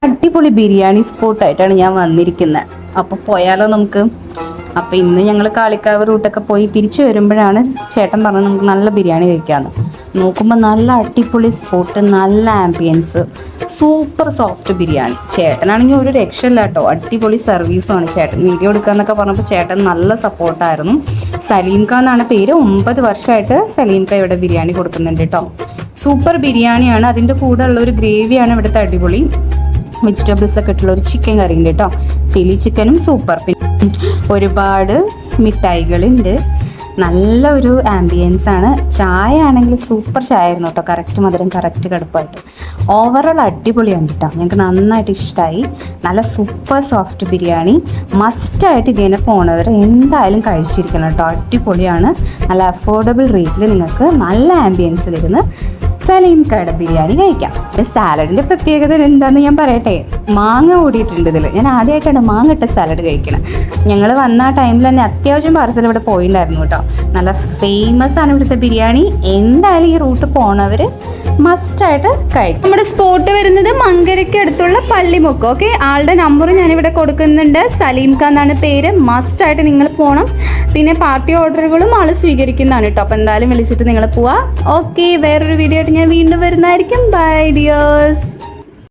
അടിപൊളി ബിരിയാണി സ്പോട്ടായിട്ടാണ് ഞാൻ വന്നിരിക്കുന്നത്. അപ്പോൾ പോയാലോ നമുക്ക്? അപ്പോൾ ഇന്ന് ഞങ്ങൾ കാളിക്കാവ് റൂട്ടൊക്കെ പോയി തിരിച്ചു വരുമ്പോഴാണ് ചേട്ടൻ പറഞ്ഞത് നമുക്ക് നല്ല ബിരിയാണി കഴിക്കാമെന്ന്. നോക്കുമ്പോൾ നല്ല അടിപൊളി സ്പോട്ട്, നല്ല ആംബിയൻസ്, സൂപ്പർ സോഫ്റ്റ് ബിരിയാണി. ചേട്ടനാണെങ്കിൽ ഒരു രക്ഷയില്ല കേട്ടോ, അടിപൊളി സർവീസുമാണ്. ചേട്ടൻ വീഡിയോ എടുക്കാമെന്നൊക്കെ പറഞ്ഞപ്പോൾ ചേട്ടൻ നല്ല സപ്പോർട്ടായിരുന്നു. സലീം ഖാൻ എന്നാണ് പേര്. 9 വർഷമായിട്ട് സലീം ഖാൻ ഇവിടെ ബിരിയാണി കൊടുക്കുന്നുണ്ട് കേട്ടോ. സൂപ്പർ ബിരിയാണിയാണ്. അതിൻ്റെ കൂടെ ഉള്ള ഒരു ഗ്രേവിയാണ് ഇവിടുത്തെ അടിപൊളി. വെജിറ്റബിൾസ് ഒക്കെ ഇട്ടുള്ള ഒരു ചിക്കൻ കറി ഉണ്ട് കേട്ടോ. ചില്ലി ചിക്കനും സൂപ്പർ. പിന്നെ ഒരുപാട് മിഠായികളുണ്ട്. നല്ല ഒരു ആംബിയൻസ് ആണ്. ചായ ആണെങ്കിൽ സൂപ്പർ ചായ ആയിരുന്നു കേട്ടോ. കറക്റ്റ് മധുരം, കറക്റ്റ് കടുപ്പായിട്ട്. ഓവറോൾ അടിപൊളിയാണ് കേട്ടോ. ഞങ്ങൾക്ക് നന്നായിട്ട് ഇഷ്ടമായി. നല്ല സൂപ്പർ സോഫ്റ്റ് ബിരിയാണി. മസ്റ്റായിട്ട് ഇതിനെ പോണവർ എന്തായാലും കഴിച്ചിരിക്കണം കേട്ടോ. അടിപൊളിയാണ്. നല്ല അഫോർഡബിൾ റേറ്റിൽ നിങ്ങൾക്ക് നല്ല ആംബിയൻസിലിരുന്ന് സലീം ഖായുടെ ബിരിയാണി കഴിക്കാം. സാലഡിൻ്റെ പ്രത്യേകത എന്താണെന്ന് ഞാൻ പറയട്ടെ. മാങ്ങ കൂടിയിട്ടുണ്ട് ഇതിൽ. ഞാൻ ആദ്യമായിട്ടാണ് മാങ്ങ ഇട്ട സാലഡ് കഴിക്കണം. ഞങ്ങൾ വന്ന ആ ടൈമിൽ തന്നെ അത്യാവശ്യം പാർസൽ ഇവിടെ പോയിട്ടുണ്ടായിരുന്നു കേട്ടോ. നല്ല ഫേമസ് ആണ് ഇവിടുത്തെ ബിരിയാണി. എന്തായാലും ഈ റൂട്ട് പോണവർ മസ്റ്റായിട്ട് കഴിക്കും. നമ്മുടെ സ്പോട്ട് വരുന്നത് മങ്കരയ്ക്ക് അടുത്തുള്ള പള്ളിമുക്ക്. ഓക്കെ, ആളുടെ നമ്പർ ഞാനിവിടെ കൊടുക്കുന്നുണ്ട്. സലീം ഖാൻ എന്നാണ് പേര്. മസ്റ്റായിട്ട് നിങ്ങൾ പോകണം. പിന്നെ പാർട്ടി ഓർഡറുകളും ആൾ സ്വീകരിക്കുന്നതാണ് കേട്ടോ. അപ്പോൾ എന്തായാലും വിളിച്ചിട്ട് നിങ്ങൾ പോവാം. ഓക്കെ, വേറൊരു വീഡിയോ ആയിട്ട് ഞാൻ വീണ്ടും വരുന്നതായിരിക്കും. Bye dears.